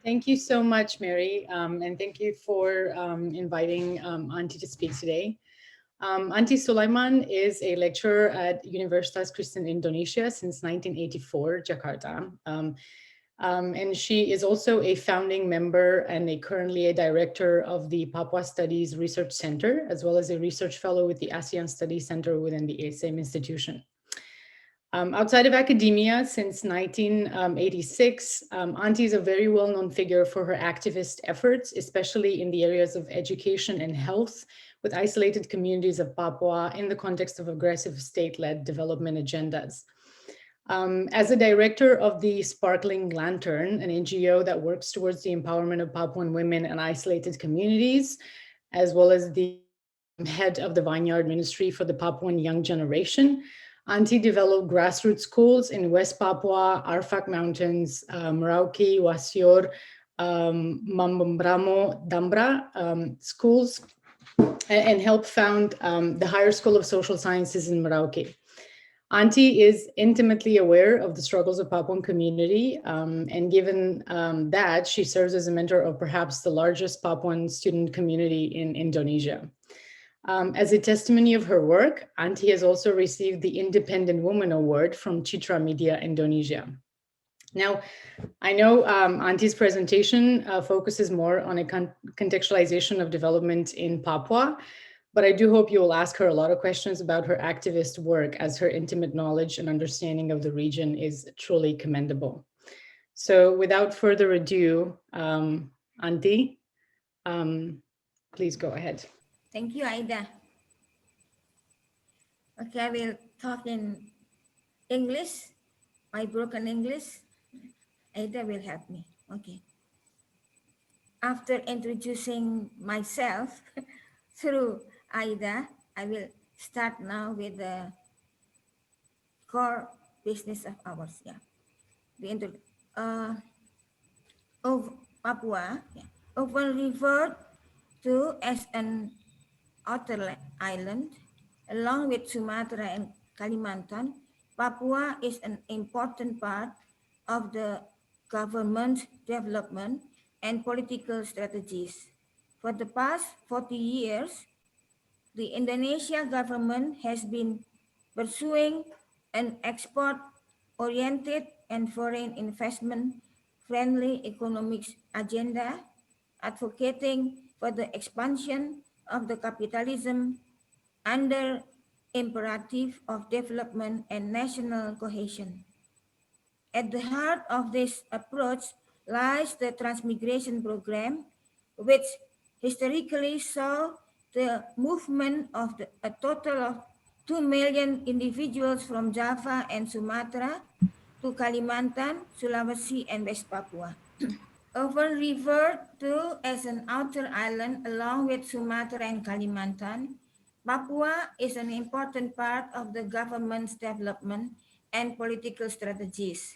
Thank you so much, Mary, and thank you for inviting Antie to speak today. Antie Solaiman is a lecturer at Universitas Kristen, Indonesia since 1984, Jakarta. And she is also a founding member and currently a director of the Papua Studies Research Center, as well as a research fellow with the ASEAN Studies Center within the same institution. Outside of academia, since 1986, Antie is a very well-known figure for her activist efforts, especially in the areas of education and health, with isolated communities of Papua in the context of aggressive state-led development agendas. As a director of the Sparkling Lantern, an NGO that works towards the empowerment of Papuan women and isolated communities, as well as the head of the Vineyard Ministry for the Papuan Young Generation, Antie developed grassroots schools in West Papua, Arfak Mountains, Merauke, Wasior, Mambramo, Dambra schools, and helped found the Higher School of Social Sciences in Merauke. Antie is intimately aware of the struggles of Papuan community, and given that, she serves as a mentor of perhaps the largest Papuan student community in Indonesia. As a testimony of her work, Antie has also received the Independent Woman Award from Citra Media Indonesia. Now, I know Antie's presentation focuses more on a contextualization of development in Papua, but I do hope you will ask her a lot of questions about her activist work, as her intimate knowledge and understanding of the region is truly commendable. So without further ado, Antie, please go ahead. Thank you, Aida. Okay, I will talk in English, my broken English. Aida will help me. Okay. After introducing myself through Aida, I will start now with the core business of ours. Yeah. The of Papua, yeah, often referred to as an outer island, along with Sumatra and Kalimantan. Papua is an important part of the government development and political strategies. For the past 40 years, the Indonesia government has been pursuing an export-oriented and foreign investment-friendly economics agenda, advocating for the expansion of the capitalism under imperative of development and national cohesion. At the heart of this approach lies the transmigration program, which historically saw the movement of a total of 2 million individuals from Java and Sumatra to Kalimantan, Sulawesi, and West Papua. Often referred to as an outer island along with Sumatra and Kalimantan, Papua is an important part of the government's development and political strategies.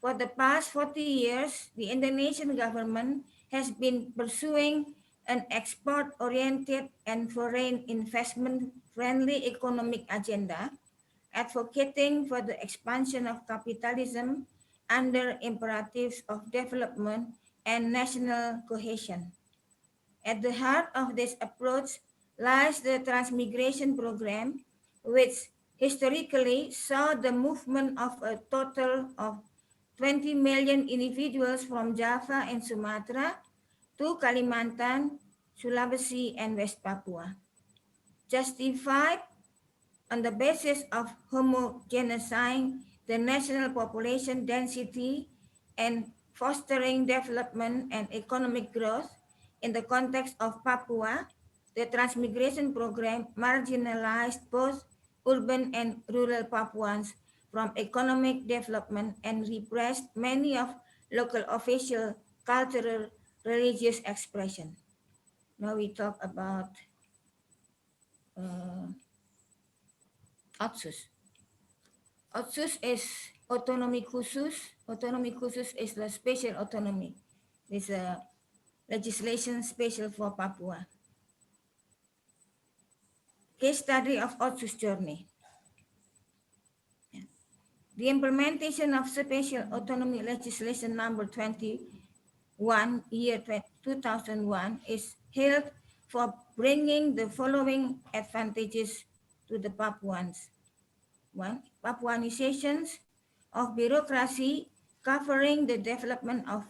For the past 40 years, the Indonesian government has been pursuing an export-oriented and foreign investment-friendly economic agenda, advocating for the expansion of capitalism under imperatives of development and national cohesion. At the heart of this approach lies the transmigration program, which historically saw the movement of a total of 20 million individuals from Java and Sumatra to Kalimantan, Sulawesi, and West Papua. Justified on the basis of homogenizing the national population density and fostering development and economic growth in the context of Papua, the transmigration program marginalized both urban and rural Papuans from economic development and repressed many of local official cultural religious expression. Now we talk about uh, Otsus. Otsus is autonomy khusus. Autonomy khusus is the special autonomy. It's a legislation special for Papua. Case study of Otsus journey. The implementation of special autonomy legislation number 20 year 2001 is hailed for bringing the following advantages to the Papuans. One, Papuanizations of bureaucracy covering the development of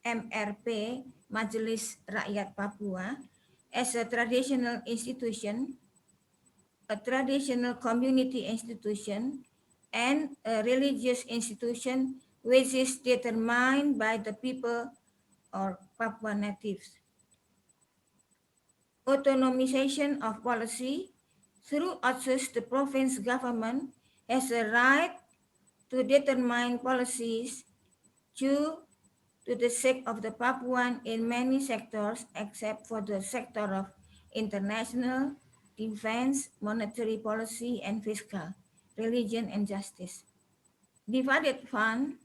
MRP, Majelis Rakyat Papua, as a traditional institution, a traditional community institution, and a religious institution which is determined by the people or Papua natives. Autonomization of policy through OTSUS, the province government has a right to determine policies due to the sake of the Papuan in many sectors except for the sector of international, defense, monetary policy, and fiscal, religion, and justice. Divided fund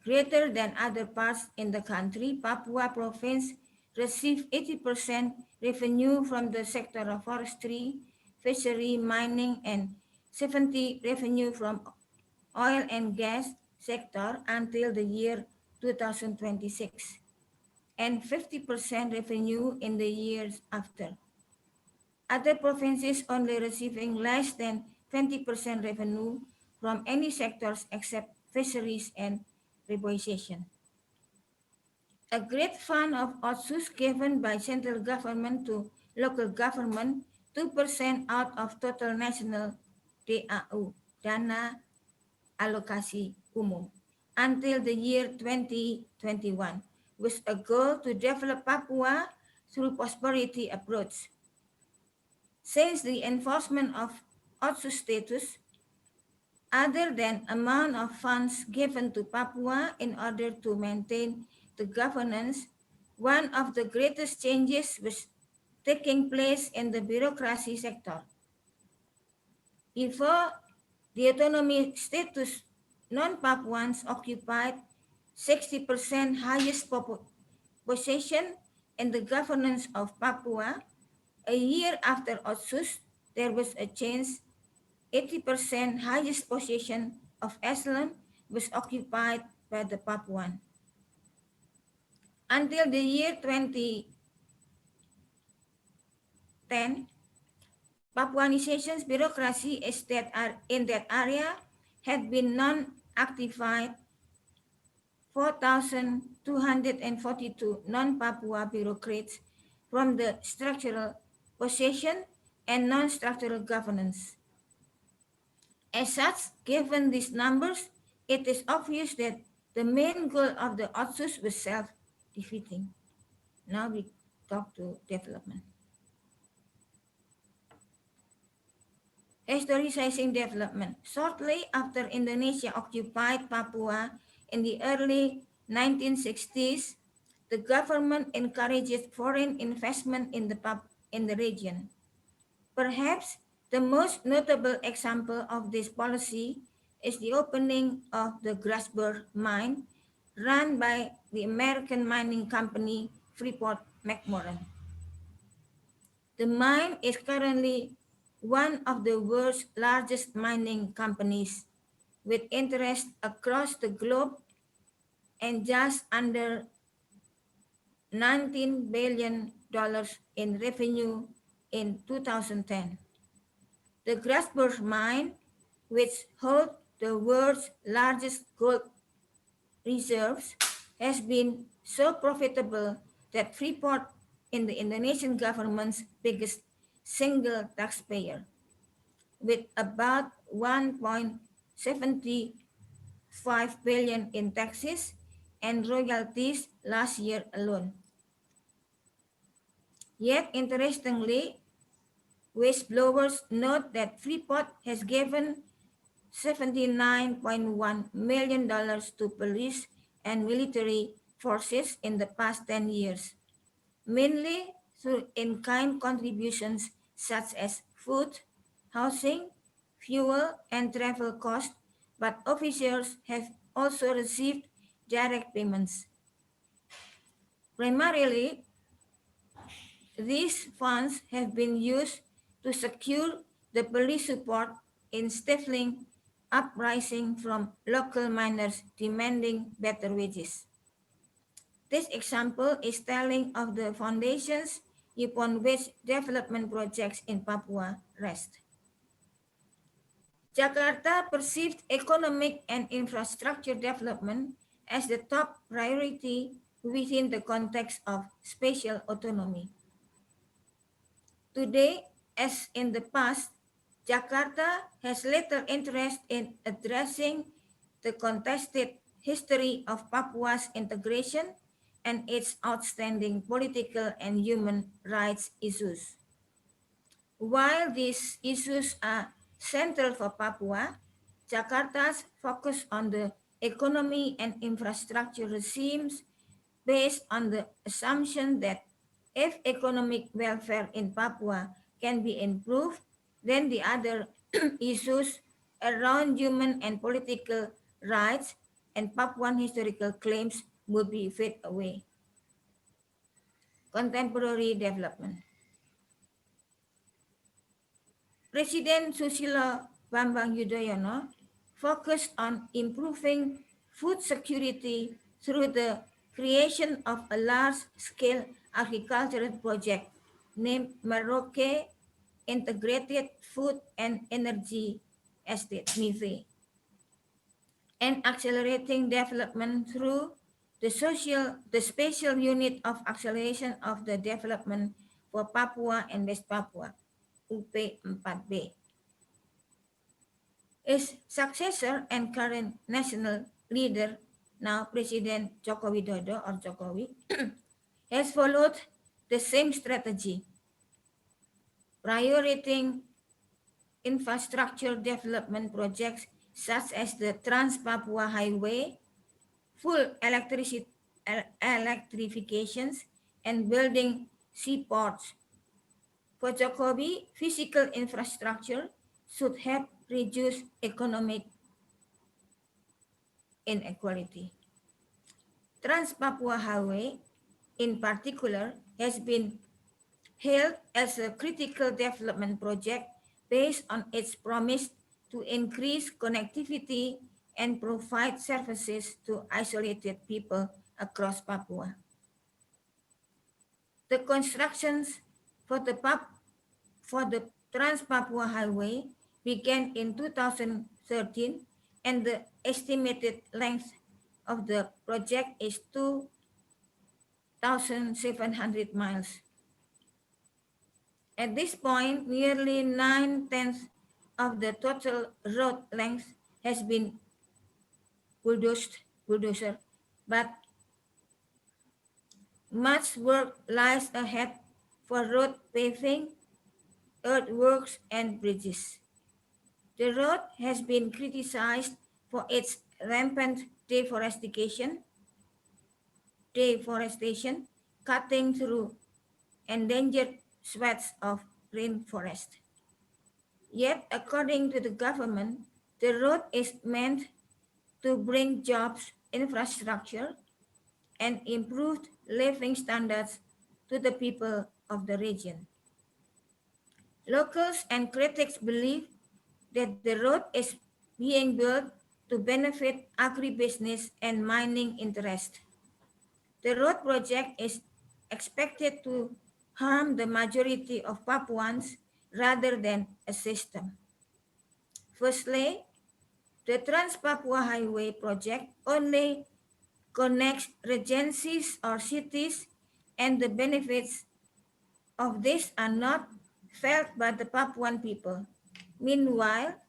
greater than other parts in the country, Papua province receives 80% revenue from the sector of forestry, fishery, mining, and 70 revenue from oil and gas sector until the year 2026, and 50% revenue in the years after. Other provinces only receiving less than 20% revenue from any sectors except fisheries and reboisation. A great fund of OTSUS given by central government to local government, 2% out of total national DAU, Dana Alokasi Umum, until the year 2021, with a goal to develop Papua through prosperity approach. Since the enforcement of OTSUS status, other than amount of funds given to Papua in order to maintain the governance, one of the greatest changes was taking place in the bureaucracy sector. Before the autonomy status, non-Papuans occupied 60% highest position in the governance of Papua. A year after OTSUS, there was a change. 80% highest position of Aslan was occupied by the Papuan. Until the year 2010, Papuanization's bureaucracy is that are in that area had been non-activated 4,242 non-Papua bureaucrats from the structural possession and non-structural governance. As such, given these numbers, it is obvious that the main goal of the OTSUS was self-defeating. Now we talk to development. Historicizing development. Shortly after Indonesia occupied Papua in the early 1960s, the government encouraged foreign investment in the region. Perhaps the most notable example of this policy is the opening of the Grasberg mine run by the American mining company Freeport-McMoRan. The mine is currently one of the world's largest mining companies with interest across the globe and just under $19 billion in revenue in 2010. The Grasberg mine, which holds the world's largest gold reserves, has been so profitable that Freeport is the Indonesian government's biggest single taxpayer, with about 1.75 billion in taxes and royalties last year alone. Yet, interestingly, whistleblowers note that Freeport has given $79.1 million to police and military forces in the past 10 years, mainly through in-kind contributions such as food, housing, fuel, and travel costs, but officers have also received direct payments. Primarily, these funds have been used to secure the police support in stifling uprising from local miners demanding better wages. This example is telling of the foundations upon which development projects in Papua rest. Jakarta perceived economic and infrastructure development as the top priority within the context of spatial autonomy. Today, as in the past, Jakarta has little interest in addressing the contested history of Papua's integration and its outstanding political and human rights issues. While these issues are central for Papua, Jakarta's focus on the economy and infrastructure regimes based on the assumption that if economic welfare in Papua can be improved, then the other issues around human and political rights and Papuan historical claims would be fade away. Contemporary development. Presiden Susilo Bambang Yudhoyono focused on improving food security through the creation of a large-scale agricultural project named Merauke Integrated Food and Energy Estate (MIFE), and accelerating development through the special unit of acceleration of the development for Papua and West Papua UP4B. His successor and current national leader, now President Joko Widodo or Jokowi, has followed the same strategy, prioritizing infrastructure development projects such as the Trans-Papua Highway, full electrifications, and building seaports. For Jokowi, physical infrastructure should help reduce economic inequality. Trans-Papua Highway, in particular, has been hailed as a critical development project based on its promise to increase connectivity and provide services to isolated people across Papua. The constructions for the, for the Trans-Papua Highway began in 2013, and the estimated length of the project is 2,700 miles. At this point, nearly 9/10 of the total road length has been bulldozer, but much work lies ahead for road paving, earthworks, and bridges. The road has been criticized for its rampant deforestation, cutting through endangered swaths of rainforest. Yet, according to the government, the road is meant to bring jobs, infrastructure, and improved living standards to the people of the region. Locals and critics believe that the road is being built to benefit agribusiness and mining interests. The road project is expected to harm the majority of Papuans rather than assist them. Firstly, the Trans-Papua Highway project only connects regencies or cities, and the benefits of this are not felt by the Papuan people. Meanwhile,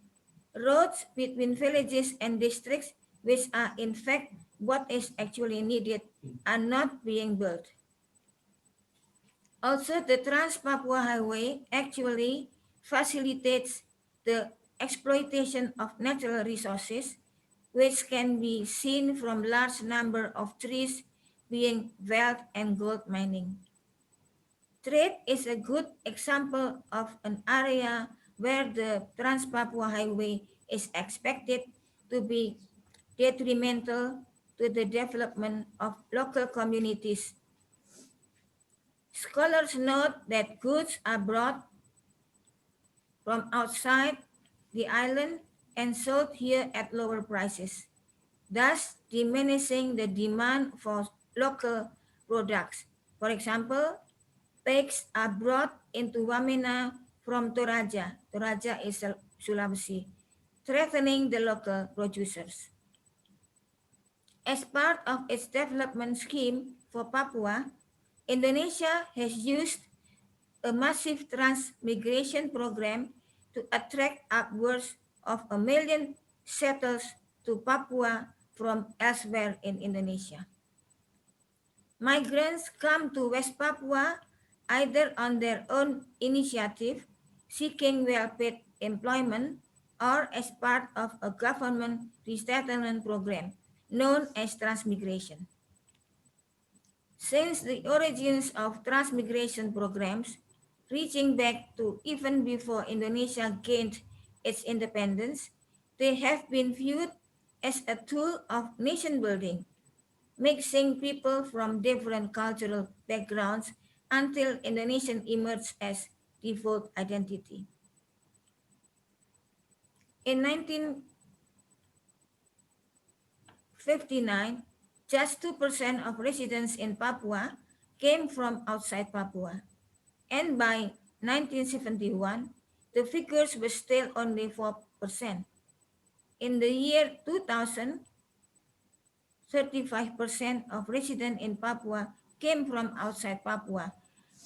roads between villages and districts, which are in fact what is actually needed, are not being built. Also, the Trans-Papua Highway actually facilitates the exploitation of natural resources, which can be seen from large number of trees being felled and gold mining. Trade is a good example of an area where the Trans-Papua Highway is expected to be detrimental to the development of local communities. Scholars note that goods are brought from outside the island and sold here at lower prices, thus diminishing the demand for local products. For example, pigs are brought into Wamena from Toraja. Toraja is Sulawesi, threatening the local producers. As part of its development scheme for Papua, Indonesia has used a massive transmigration program to attract upwards of 1 million settlers to Papua from elsewhere in Indonesia. Migrants come to West Papua either on their own initiative, seeking well paid employment, or as part of a government resettlement program known as transmigration. Since the origins of transmigration programs, reaching back to even before Indonesia gained its independence, they have been viewed as a tool of nation building, mixing people from different cultural backgrounds until Indonesian emerged as default identity. In 1959, just 2% of residents in Papua came from outside Papua, and by 1971, the figures were still only 4%. In the year 2000, 35% of residents in Papua came from outside Papua,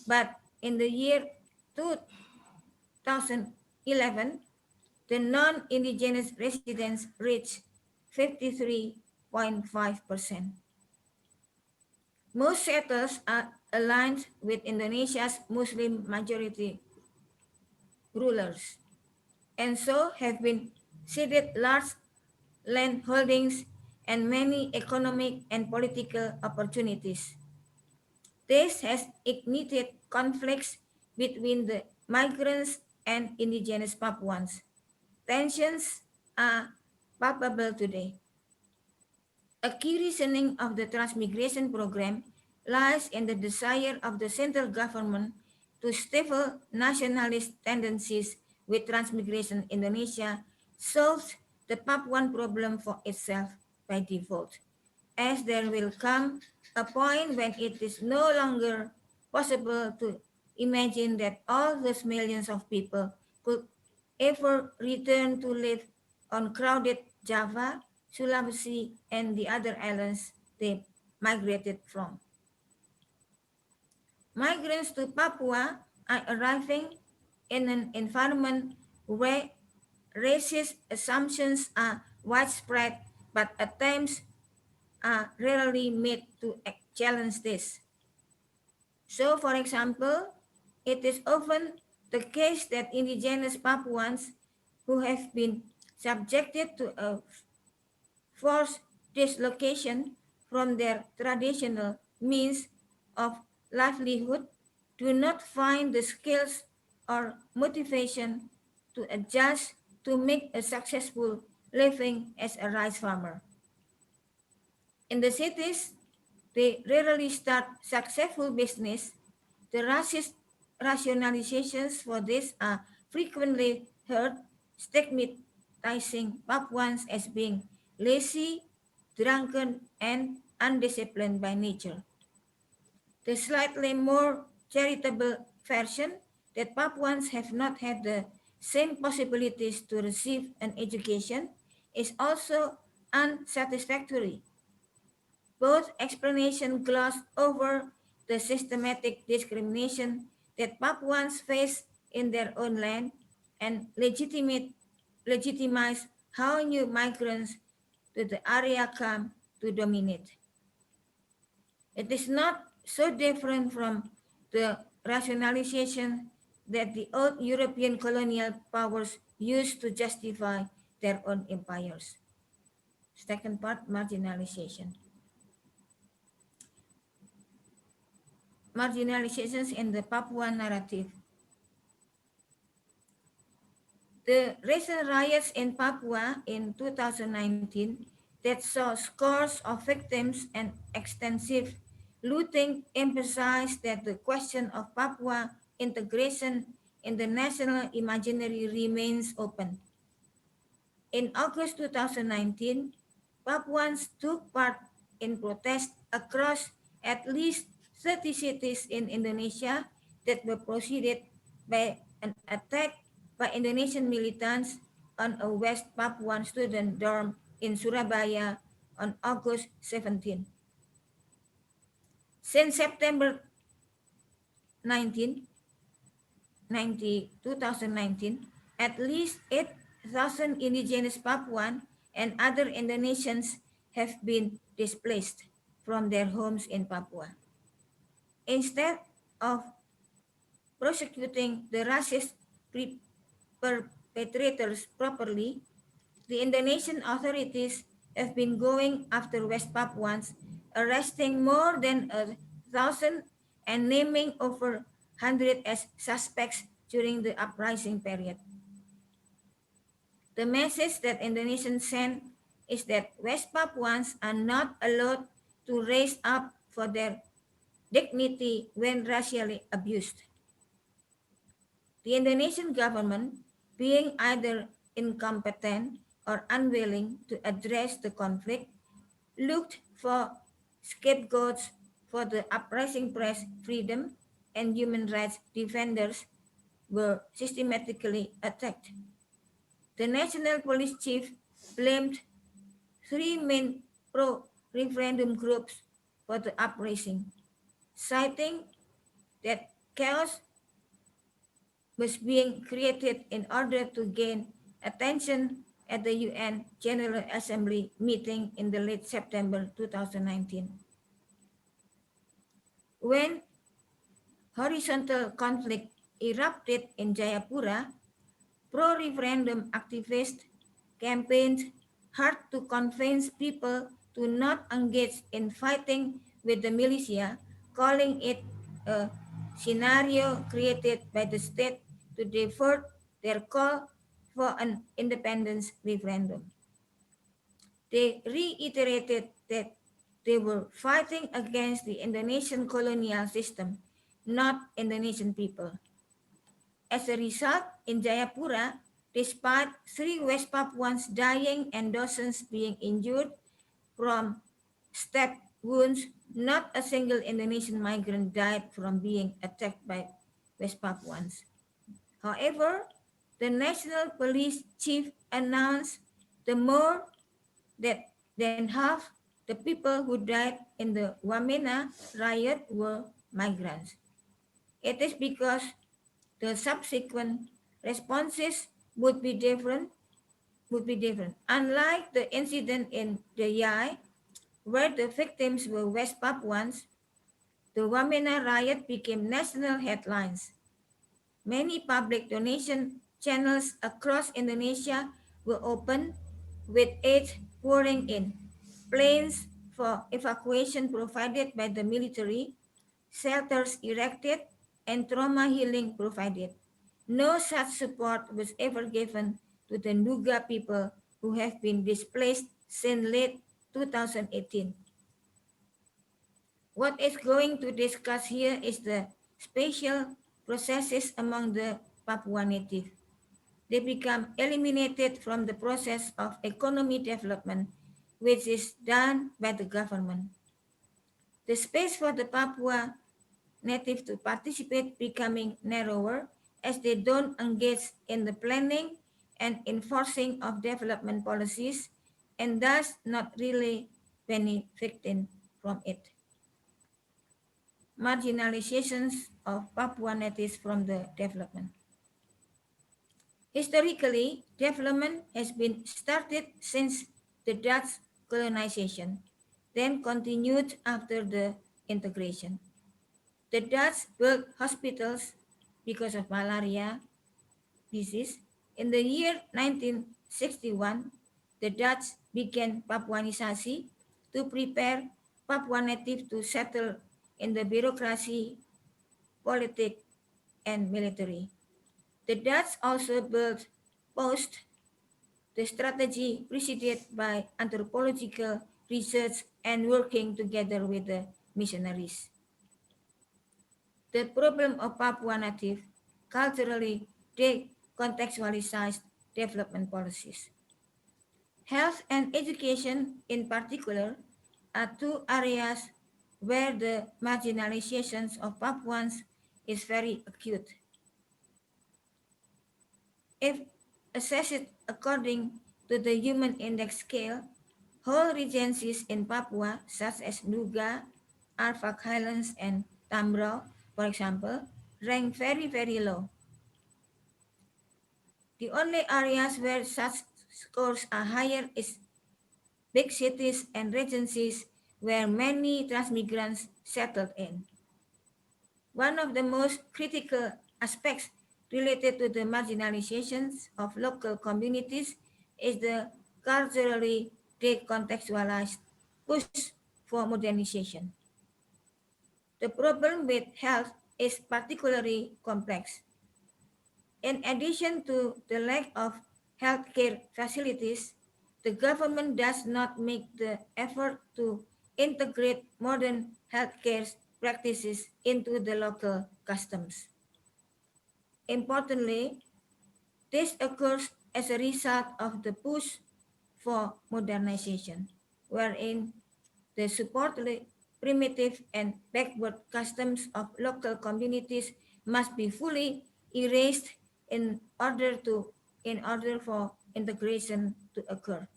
but in the year 2011, the non-indigenous residents reached 53.5%. Most settlers are aligned with Indonesia's Muslim majority rulers, and so have been ceded large land holdings and many economic and political opportunities. This has ignited conflicts between the migrants and indigenous Papuans. Tensions are palpable today. A key reasoning of the transmigration program lies in the desire of the central government to stifle nationalist tendencies with transmigration. Indonesia solves the Papuan problem for itself by default, as there will come a point when it is no longer possible to imagine that all those millions of people could ever return to live on crowded Java, Sulawesi, and the other islands they migrated from. Migrants to Papua are arriving in an environment where racist assumptions are widespread, but attempts are rarely made to challenge this. So, for example, it is often the case that indigenous Papuans who have been subjected to a forced dislocation from their traditional means of livelihood do not find the skills or motivation to adjust to make a successful living as a rice farmer. In the cities, they rarely start successful business. The racist rationalizations for this are frequently heard, stigmatizing Papuans as being lazy, drunken, and undisciplined by nature. The slightly more charitable version that Papuans have not had the same possibilities to receive an education is also unsatisfactory. Both explanations gloss over the systematic discrimination that Papuans face in their own land and legitimize how new migrants to the area come to dominate. It is not so different from the rationalization that the old European colonial powers used to justify their own empires. Second part, marginalization. Marginalizations in the Papuan narrative. The recent riots in Papua in 2019 that saw scores of victims and extensive looting emphasized that the question of Papua integration in the national imaginary remains open. In August 2019, Papuans took part in protests across at least 30 cities in Indonesia that were preceded by an attack by Indonesian militants on a West Papuan student dorm in Surabaya on August 17. Since September 19, 2019, at least 8,000 indigenous Papuan and other Indonesians have been displaced from their homes in Papua. Instead of prosecuting the racist perpetrators properly, the Indonesian authorities have been going after West Papuans, arresting more than 1,000 and naming over 100 as suspects during the uprising period. The message that Indonesians send is that West Papuans are not allowed to raise up for their dignity when racially abused. The Indonesian government, being either incompetent or unwilling to address the conflict, looked for scapegoats for the uprising press freedom and human rights defenders were systematically attacked. The national police chief blamed three main pro-referendum groups for the uprising, citing that chaos was being created in order to gain attention at the UN General Assembly meeting in the late September 2019. When horizontal conflict erupted in Jayapura, pro-referendum activists campaigned hard to convince people to not engage in fighting with the militia, calling it a scenario created by the state to divert their call for an independence referendum. They reiterated that they were fighting against the Indonesian colonial system, not Indonesian people. As a result, in Jayapura, despite three West Papuans dying and dozens being injured from stab wounds, not a single Indonesian migrant died from being attacked by West Papuans. However, the National Police Chief announced the more that than half the people who died in the Wamena riot were migrants. It is because the subsequent responses would be different. Unlike the incident in the Yai, where the victims were West Papuans, the Wamena riot became national headlines. Many public donation channels across Indonesia were opened, with aid pouring in. Planes for evacuation provided by the military, shelters erected, and trauma healing provided. No such support was ever given to the Nuga people who have been displaced since late 2018. What is going to discuss here is the spatial processes among the Papua native. They become eliminated from the process of economy development, which is done by the government. The space for the Papua native to participate becoming narrower as they don't engage in the planning and enforcing of development policies and thus not really benefiting from it. Marginalizations of Papua natives from the development. Historically, development has been started since the Dutch colonization, then continued after the integration. The Dutch built hospitals because of malaria disease. In the year 1961, the Dutch began Papuanisasi to prepare Papua natives to settle in the bureaucracy, politics, and military. The Dutch also built posts, the strategy preceded by anthropological research and working together with the missionaries. The problem of Papua native culturally decontextualized development policies. Health and education, in particular, are two areas where the marginalizations of Papuans is very acute. If assessed according to the Human Index scale, whole regencies in Papua, such as Nuga, Arfak Highlands, and Tambrau, for example, rank very, very low. The only areas where such scores are higher is big cities and regencies where many transmigrants settled in. One of the most critical aspects related to the marginalizations of local communities is the culturally decontextualized push for modernization. The problem with health is particularly complex. In addition to the lack of healthcare facilities, the government does not make the effort to integrate modern healthcare practices into the local customs. Importantly, this occurs as a result of the push for modernization, wherein the supposedly primitive and backward customs of local communities must be fully erased in order to in order for integration to occur.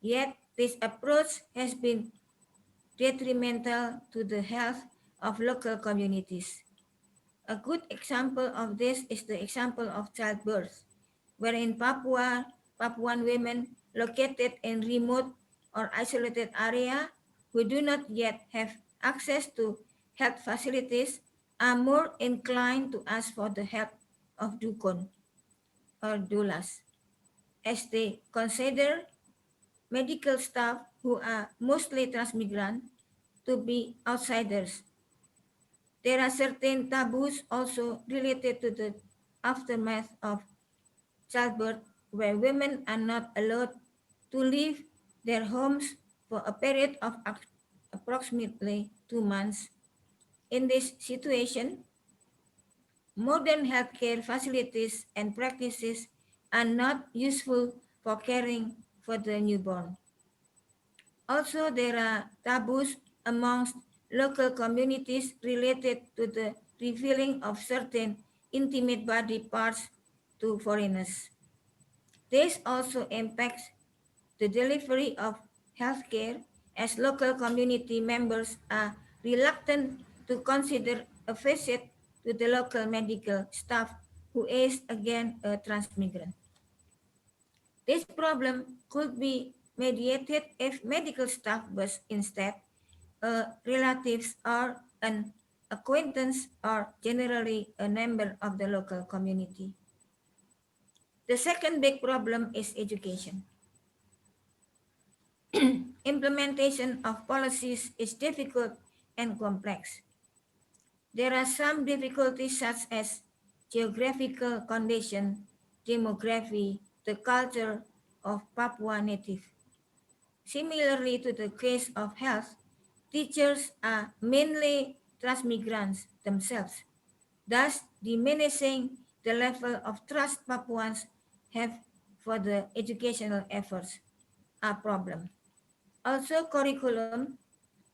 Yet this approach has been detrimental to the health of local communities. A good example of this is the example of childbirth, wherein Papuan women located in remote or isolated area who do not yet have access to health facilities are more inclined to ask for the help of dukun or doulas, as they consider medical staff who are mostly transmigrant to be outsiders. There are certain taboos also related to the aftermath of childbirth where women are not allowed to leave their homes for a period of approximately 2 months. In this situation, modern healthcare facilities and practices are not useful for caring for the newborn. Also, there are taboos amongst local communities related to the revealing of certain intimate body parts to foreigners. This also impacts the delivery of healthcare as local community members are reluctant to consider a visit to the local medical staff who is again a transmigrant. This problem could be mediated if medical staff was instead relatives or an acquaintance or generally a member of the local community. The second big problem is education. Implementation of policies is difficult and complex. There are some difficulties such as geographical condition, demography, the culture of Papua native. Similarly to the case of health, teachers are mainly transmigrants themselves, thus diminishing the level of trust Papuans have for the educational efforts, a problem. Also, curriculum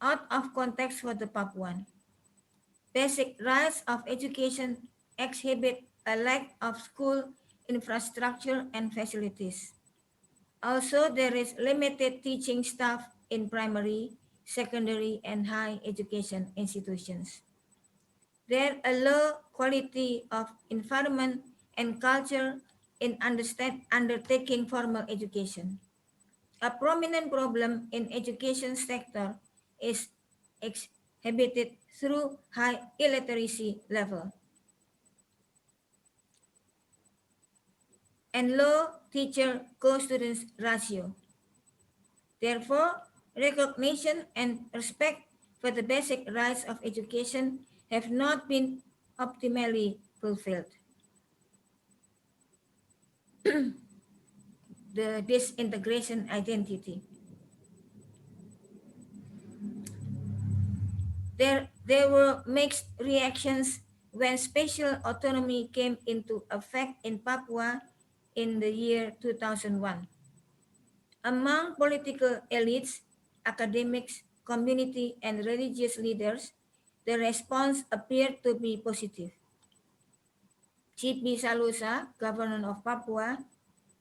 out of context for the Papuan. Basic rights of education exhibit a lack of school infrastructure and facilities. Also, there is limited teaching staff in primary, secondary, and high education institutions. There a low quality of environment and culture in undertaking formal education. A prominent problem in education sector is exhibited through high illiteracy level and low teacher co-students ratio. Therefore, recognition and respect for the basic rights of education have not been optimally fulfilled. The disintegration identity. There were mixed reactions when special autonomy came into effect in Papua in the year 2001. Among political elites, academics, community, and religious leaders, the response appeared to be positive. Chief Salosa, governor of Papua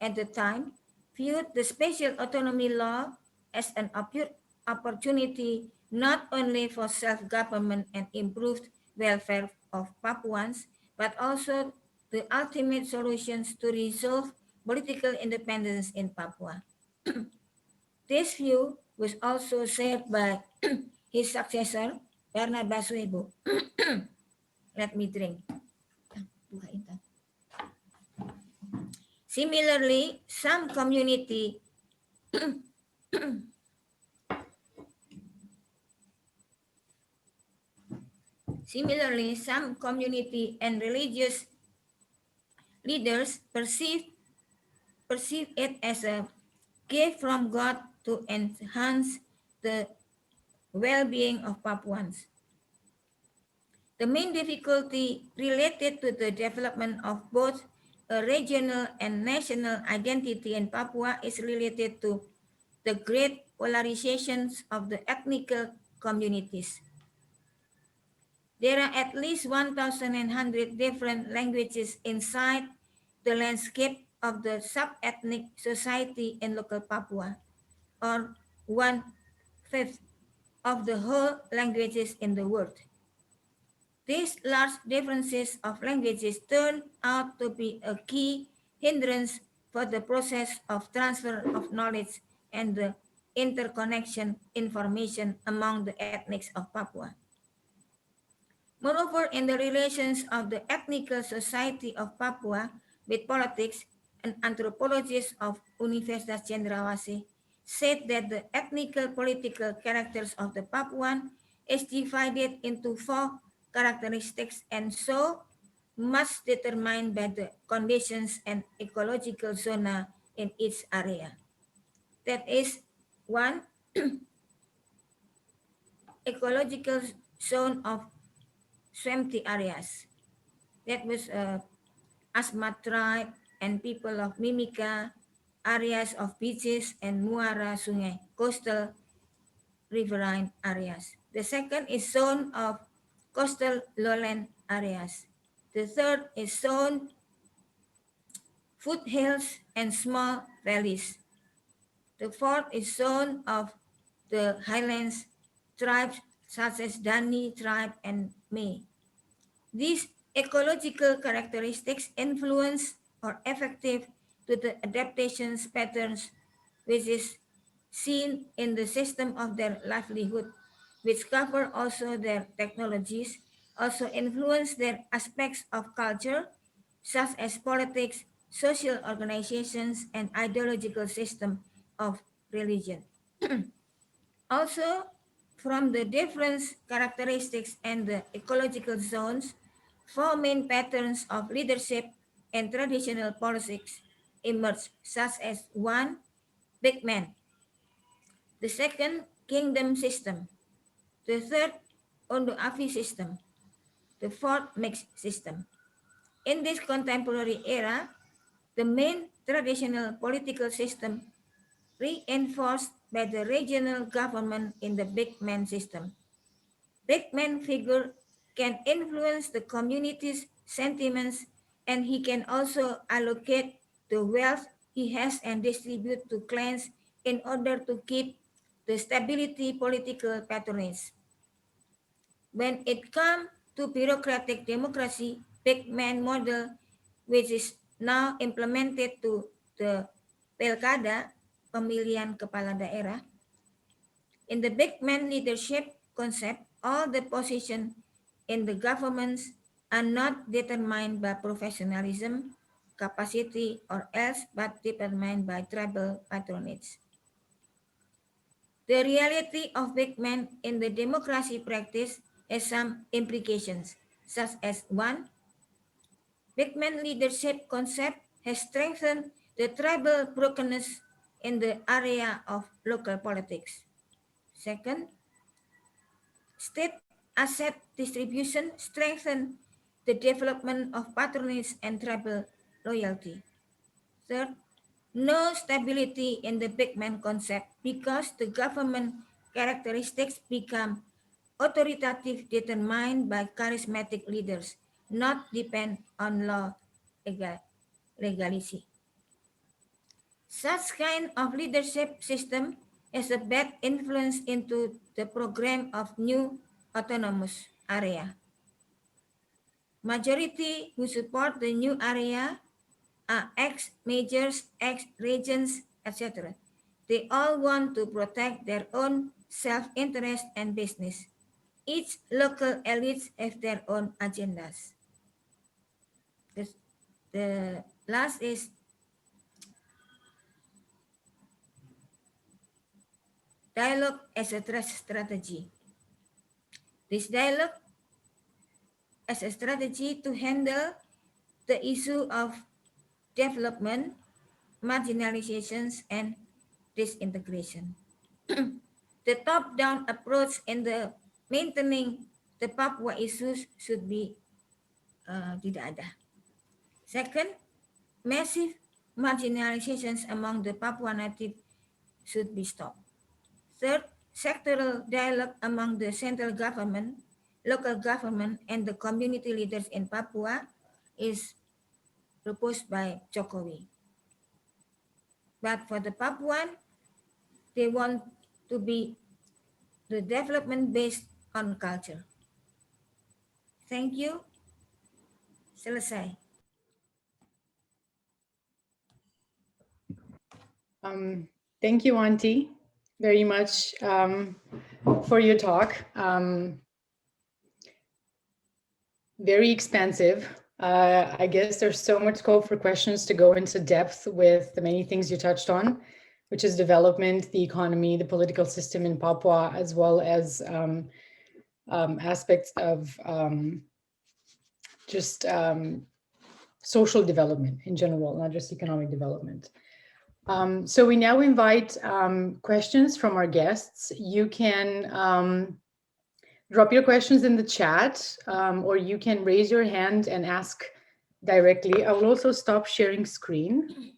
at the time, viewed the special autonomy law as an opportunity not only for self-government and improved welfare of Papuans, but also the ultimate solutions to resolve political independence in Papua. This view was also shared by his successor, Bernard Basuebo. Let me drink. Similarly, some community and religious leaders perceive it as a gift from God to enhance the well-being of Papuans. The main difficulty related to the development of both a regional and national identity in Papua is related to the great polarizations of the ethnic communities. There are at least 1,100 different languages inside the landscape of the sub-ethnic society in local Papua, or one-fifth of the whole languages in the world. These large differences of languages turn out to be a key hindrance for the process of transfer of knowledge and the interconnection information among the ethnics of Papua. Moreover, in the relations of the ethnic society of Papua with politics, an anthropologist of Universitas Cendrawasih said that the ethnical political characters of the Papuan is divided into four characteristics and so much determined by the conditions and ecological zona in each area. That is, one, ecological zone of swampy areas. That was Asmat tribe and people of Mimika, areas of beaches and Muara Sungai, coastal riverine areas. The second is zone of coastal lowland areas. The third is zone foothills and small valleys. The fourth is zone of the highlands tribes such as Dani tribe and May. These ecological characteristics influence or effective to the adaptations patterns which is seen in the system of their livelihood, which cover also their technologies, also influence their aspects of culture, such as politics, social organizations, and ideological system of religion. Also, from the different characteristics and the ecological zones, four main patterns of leadership and traditional politics emerge, such as one, big man; the second, kingdom system; the third, Ondo Afi system; the fourth, mixed system. In this contemporary era, the main traditional political system reinforced by the regional government in the big man system. Big man figure can influence the community's sentiments and he can also allocate the wealth he has and distribute to clans in order to keep the stability political patronage. When it comes to bureaucratic democracy, big man model, which is now implemented to the Pelkada, pemilihan kepala daerah, in the big man leadership concept, all the positions in the governments are not determined by professionalism, capacity, or else, but determined by tribal patronage. The reality of big men in the democracy practice has some implications, such as one, big man leadership concept has strengthened the tribal brokenness in the area of local politics. Second, state asset distribution strengthen the development of patronage and tribal loyalty. Third, no stability in the big man concept because the government characteristics become authoritative, determined by charismatic leaders, not depend on law legality. Such kind of leadership system has a bad influence into the program of new autonomous area. Majority who support the new area are ex-majors, ex-regents, etc. They all want to protect their own self-interest and business. Each local elites have their own agendas. The last is dialogue as a strategy. This dialogue as a strategy to handle the issue of development, marginalizations, and disintegration. The top-down approach in the maintaining the Papua issues should be tidak ada. Second, massive marginalizations among the Papua native should be stopped. Third, sectoral dialogue among the central government, local government, and the community leaders in Papua is proposed by Jokowi. But for the Papuan, they want to be the development based on culture. Thank you. Selesai. Thank you, Auntie, very much for your talk. Very expansive. I guess there's so much scope for questions to go into depth with the many things you touched on, which is development, the economy, the political system in Papua, as well as aspects of just social development in general, not just economic development. So we now invite questions from our guests. You can drop your questions in the chat, or you can raise your hand and ask directly. I will also stop sharing screen.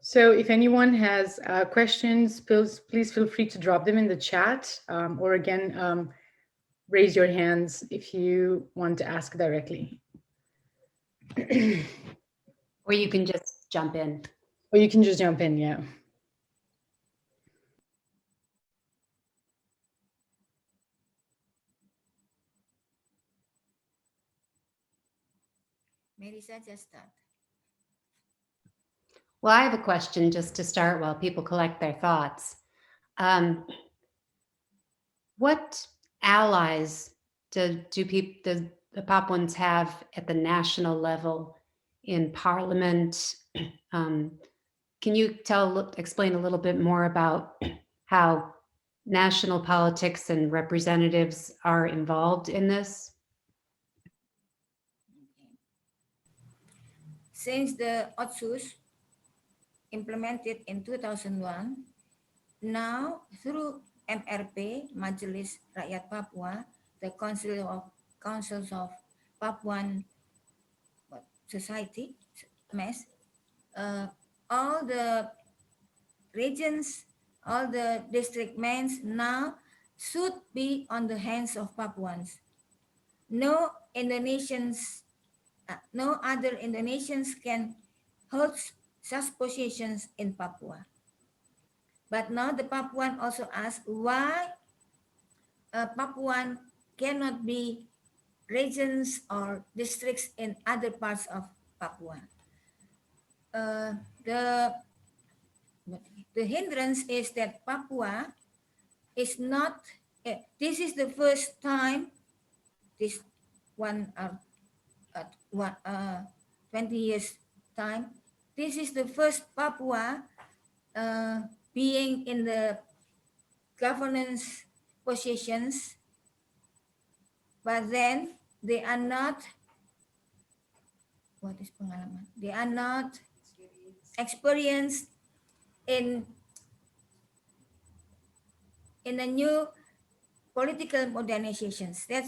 So if anyone has questions, please feel free to drop them in the chat, or again, raise your hands if you want to ask directly. Or you can just jump in. Or you can just jump in, yeah. Melissa, just start. Well, I have a question just to start while people collect their thoughts. What allies do the Papuans have at the national level in parliament? Can you explain a little bit more about how national politics and representatives are involved in this? Since the OTSUS implemented in 2001, now through MRP, Majelis Rakyat Papua, the Councils of Papuan Society, MES, all the regions, all the district mans now should be on the hands of Papuans. No other Indonesians can hold such positions in Papua. But now the Papuan also ask why Papuan cannot be regions or districts in other parts of Papua. The hindrance is that Papua is not, this is the first time, this 20 years time, this is the first Papua being in the governance positions, but then they are not, what is pengalaman? They are not experienced in the new political modernizations. That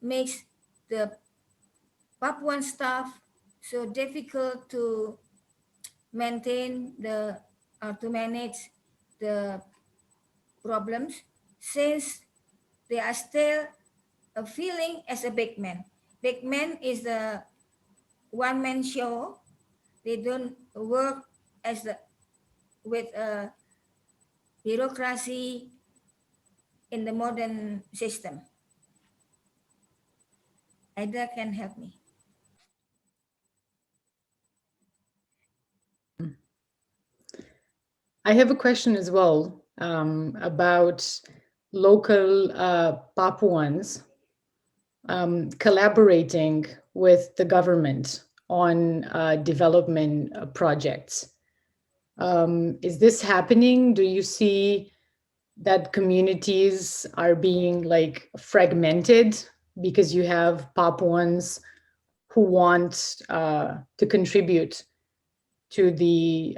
makes the Papuan staff so difficult to maintain the or to manage the problems since they are still feeling as a big man. Big man is the one man show. They don't work as the with a bureaucracy in the modern system. Either can help me. I have a question as well about local Papuans collaborating with the government on development projects. Is this happening? Do you see that communities are being like fragmented because you have Papuans who want to contribute to the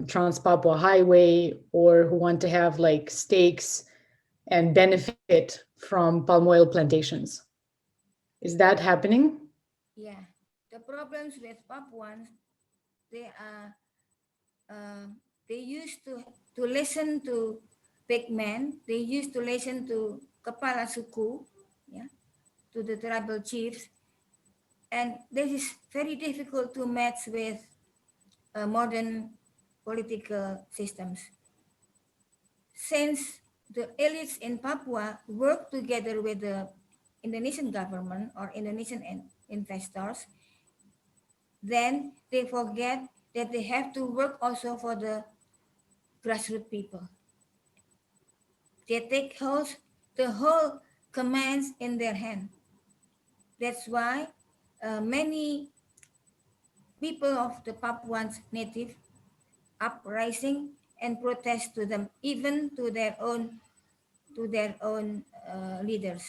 Trans-Papua Highway, or who want to have like stakes and benefit from palm oil plantations? Is that happening? Yeah, the problems with Papuans, they are uh, they used to listen to big men. They used to listen to kepala suku, yeah, to the tribal chiefs, and this is very difficult to match with modern political systems. Since the elites in Papua work together with the Indonesian government or Indonesian investors, then they forget that they have to work also for the grassroots people. They take the whole commands in their hand. That's why many people of the Papuans native uprising and protest to them, even to their own leaders.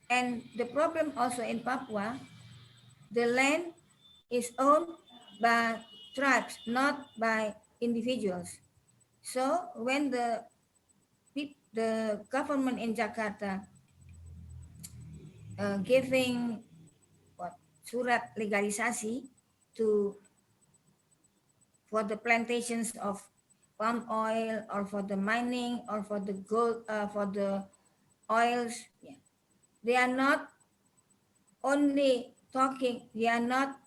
And the problem also in Papua, the land is owned by tribes, not by individuals. So when the government in Jakarta giving what surat legalisasi to for the plantations of palm oil or for the mining or for the gold for the oils, yeah, they are not only talking. They are not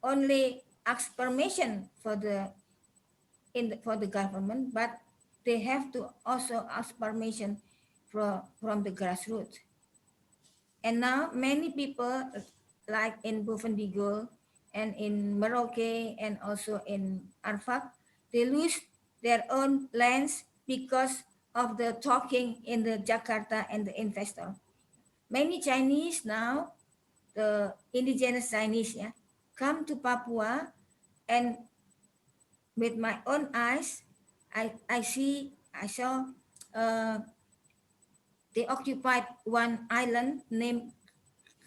only ask permission for for the government, but they have to also ask permission from the grassroots. And now many people like in Bovendigul and in Merauke and also in Arfak, they lose their own lands because of the talking in the Jakarta and the investor. Many Chinese now, the indigenous Chinese, yeah, come to Papua, and with my own eyes, I saw uh, they occupied one island named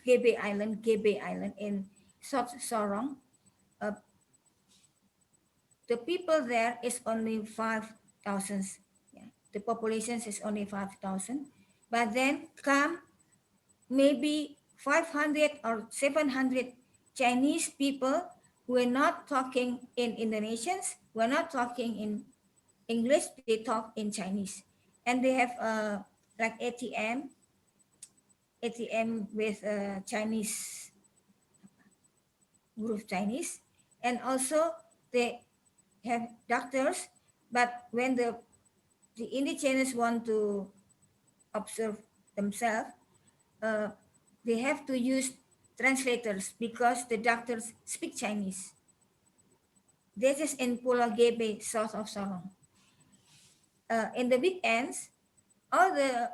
Gebe Island in South Sorong. Uh, the people there is only 5,000. Yeah. The population is only 5,000. But then come maybe 500 or 700 Chinese people who are not talking in Indonesians, who are not talking in English, they talk in Chinese. And they have like ATM with Chinese group Chinese, and also they have doctors. But when the indigenous want to observe themselves, uh, they have to use translators because the doctors speak Chinese. This is in Pulau Gebe, south of Sorong. In the weekends, all the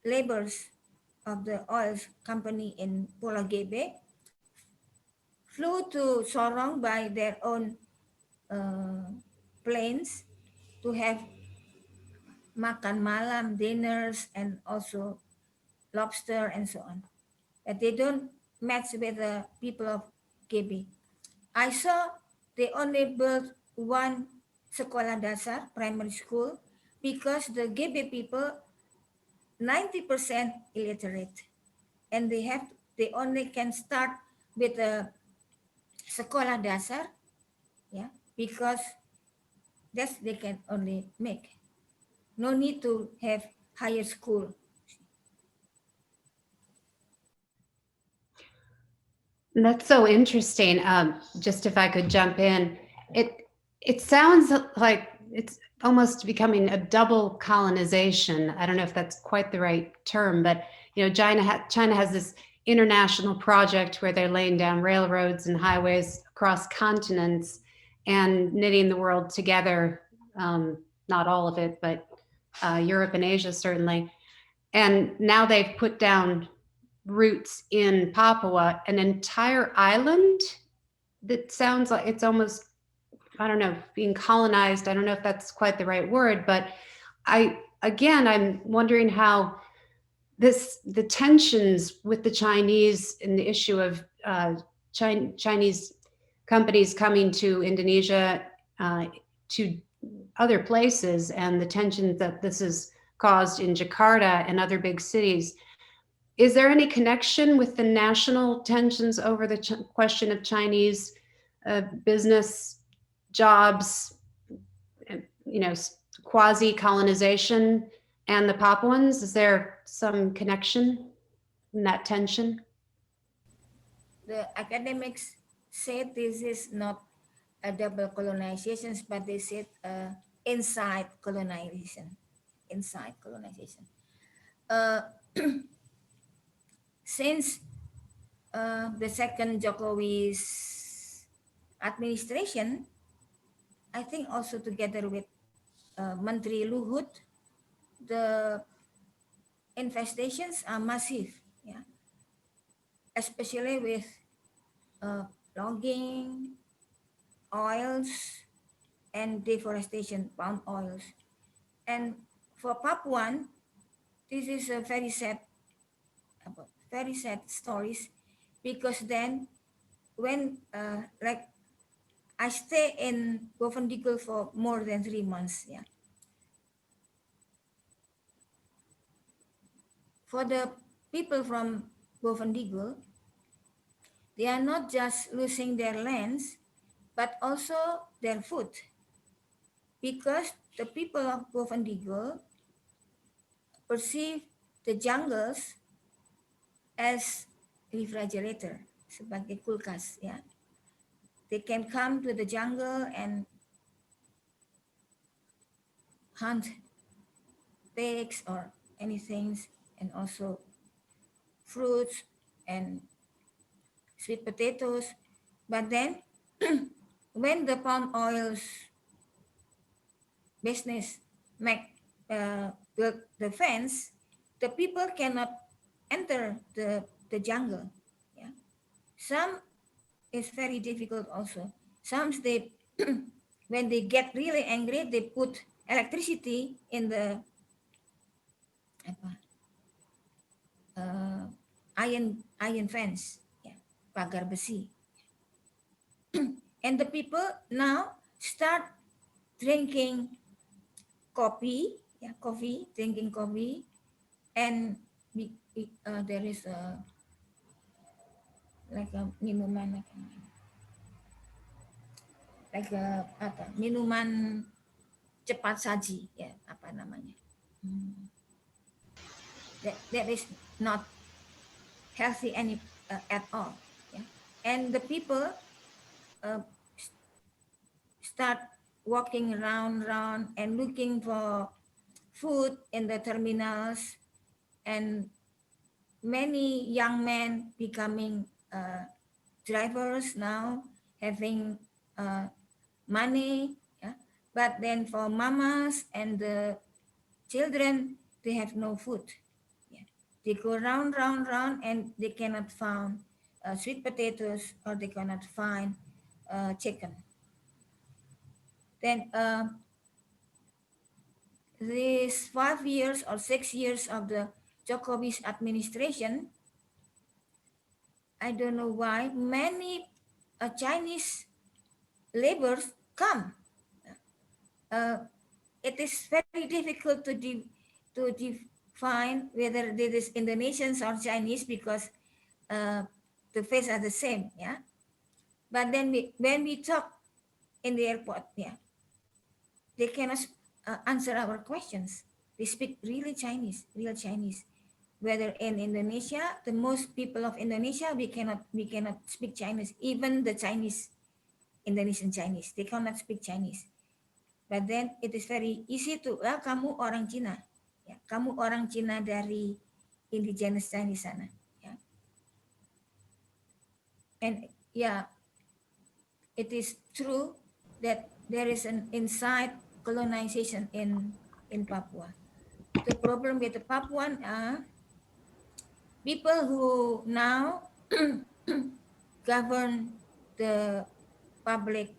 laborers of the oil company in Pulau Gebe flew to Sorong by their own uh, planes to have makan malam, dinners, and also lobster and so on. But they don't match with the people of Gebe. I saw they only built one sekolah dasar, primary school, because the Gebe people 90% illiterate, and they have They only can start with a sekolah dasar, yeah, because that's they can only make. No need to have higher school. That's so interesting. Just if I could jump in, it it sounds like it's almost becoming a double colonization. I don't know if that's quite the right term, but China has this international project where they're laying down railroads and highways across continents and knitting the world together. Not all of it, but Europe and Asia certainly. And now they've put down roots in Papua, an entire island that sounds like it's almost, I don't know, being colonized. I don't know if that's quite the right word, but I'm wondering how the tensions with the Chinese and the issue of Chinese companies coming to Indonesia, to other places, and the tensions that this has caused in Jakarta and other big cities. Is there any connection with the national tensions over the question of Chinese business jobs, quasi-colonization, and the Papuans? Is there some connection in that tension? The academics said this is not a double colonization, but they said inside colonization. Inside colonization. Uh, since the second Jokowi's administration, I think also together with Menteri Luhut, the infestations are massive, yeah, especially with logging, oils, and deforestation, palm oils. And for Papuan, this is a very sad stories, because then when like I stay in Bovendigul for more than 3 months, yeah. For the people from Bovendigul, they are not just losing their lands, but also their food, because the people of Bovendigul perceive the jungles as refrigerator, sebagai kulkas, ya. They can come to the jungle and hunt pigs or anything, and also fruits and sweet potatoes. But then when the palm oils business make the fence, the people cannot enter the jungle. Yeah. Some is very difficult also. Some they when they get really angry, they put electricity in the iron fence, yeah, pagar besi. And the people now start drinking coffee, yeah, drinking coffee, and there is a like a minuman like a apa minuman cepat saji, ya, apa namanya. That is not healthy at all, yeah. And the people uh, start walking around and looking for food in the terminals, and many young men becoming drivers now, having money, yeah. But then for mamas and the children, they have no food, yeah. They go round, and they cannot find sweet potatoes, or they cannot find chicken. Then these 5 years or 6 years of the Jokowi's administration, I don't know why many Chinese laborers come. It is very difficult to define whether this is Indonesians or Chinese, because the face are the same, yeah. But then when we talk in the airport, yeah, they cannot answer our questions. They speak really Chinese, real Chinese. Whether in Indonesia, the most people of Indonesia, we cannot speak Chinese. Even the Chinese, Indonesian Chinese, they cannot speak Chinese. But then it is very easy to, kamu orang Cina, ya, kamu orang Cina dari indigenous Chinese sana, ya. And yeah, it is true that there is an inside colonization in Papua. The problem with the Papuan are people who now govern the public,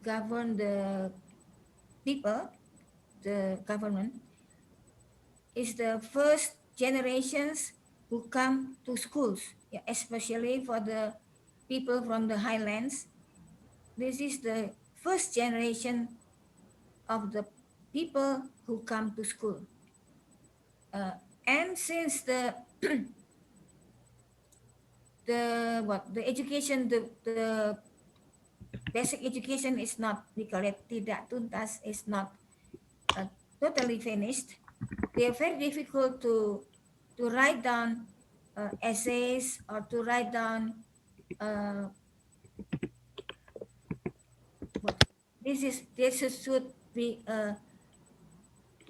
govern the people, the government, is the first generations who come to schools, yeah, especially for the people from the highlands. This is the first generation of the people who come to school. And since the education, the basic education is not, we call it tidak tuntas, is not totally finished, they are very difficult to write down essays or to write down what this should be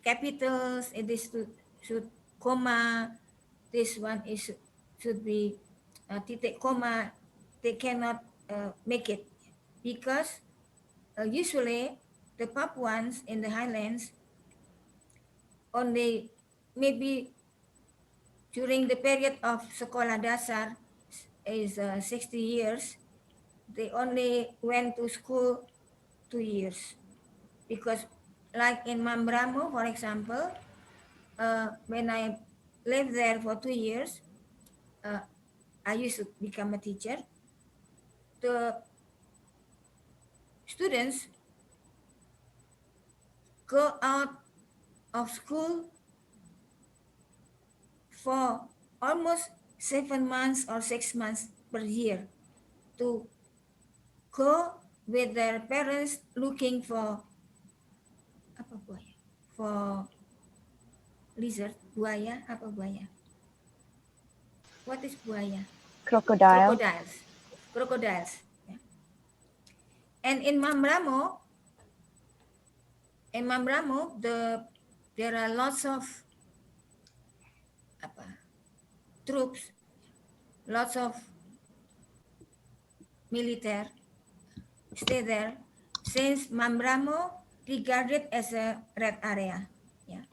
capitals, and this should comma, this one is should be titik comma. They cannot make it because usually the Papuans in the highlands only, maybe during the period of sekolah dasar is 60 years, they only went to school 2 years. Because like in Mambramo, for example, when I lived there for 2 years, I used to become a teacher. The students go out of school for almost 7 months or 6 months per year to go with their parents looking for apa buaya, for lizard, buaya, apa buaya? What is buaya? Crocodile. Crocodiles. Yeah. And in Mambramo, there are lots of troops, lots of military stay there, since Mambramo regarded as a red area. Yeah.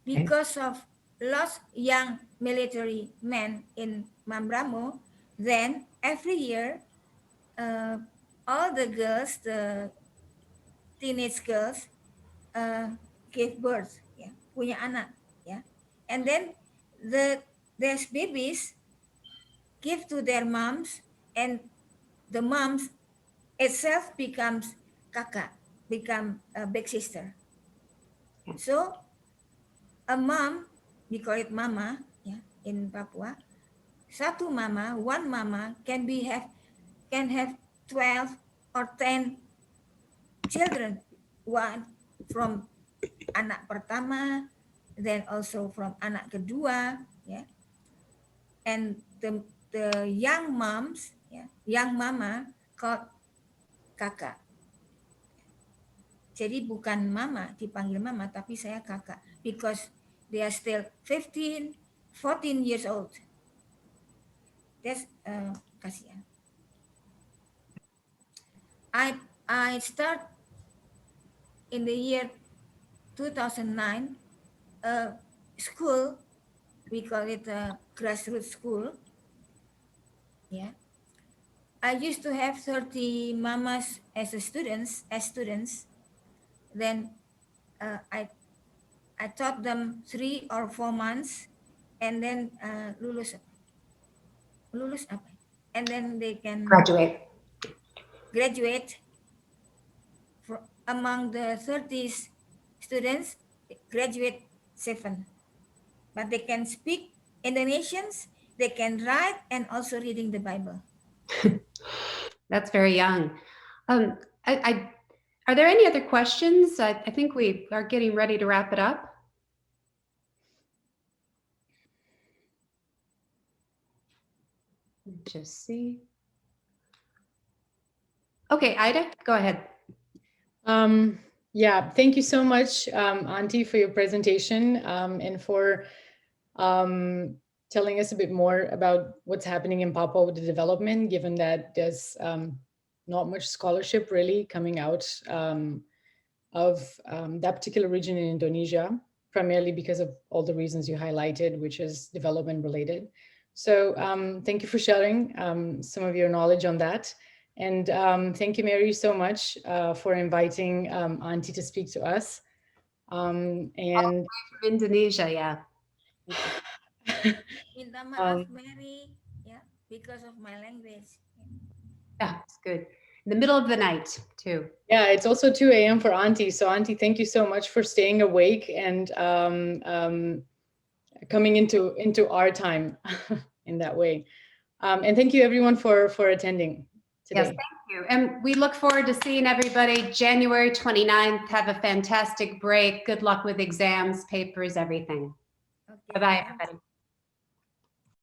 Because of lots young military men in Mambramo, then every year all the girls, the teenage girls, give birth, ya, punya anak, ya, and then their babies give to their moms, and the moms itself becomes kakak, become a big sister. So a mom, we call it mama, ya, in Papua. One mama can have 12 or 10 children, one from anak pertama, then also from anak kedua, ya. And the young moms, ya, young mama called kakak. Jadi bukan mama, dipanggil mama, tapi saya kakak, because they are still 15, 14 years old. That's kasihan. I start in the year 2009 a school, we call it a grassroots school. Yeah, I used to have 30 mamas as students. Then I taught them 3 or 4 months, and then lulus apa? And then they can graduate. Among the 30 students, graduate 7. but they can speak Indonesians, they can write, and also reading the Bible. That's very young. Are there any other questions? I think we are getting ready to wrap it up. Just see. Okay, Ida, go ahead. Yeah, thank you so much, Auntie, for your presentation and for telling us a bit more about what's happening in Papua with the development, given that there's not much scholarship really coming out of that particular region in Indonesia, primarily because of all the reasons you highlighted, which is development related. So thank you for sharing some of your knowledge on that. And thank you, Mary, so much for inviting Auntie to speak to us. And from Indonesia, yeah. Minta maaf, Mary, yeah, because of my language. Yeah, it's good. In the middle of the night, too. Yeah, it's also 2 a.m. for Auntie. So Auntie, thank you so much for staying awake and coming into our time in that way. And thank you everyone for attending today. Yes, thank you. And we look forward to seeing everybody January 29th. Have a fantastic break. Good luck with exams, papers, everything. Okay, Bye-bye, thanks. everybody.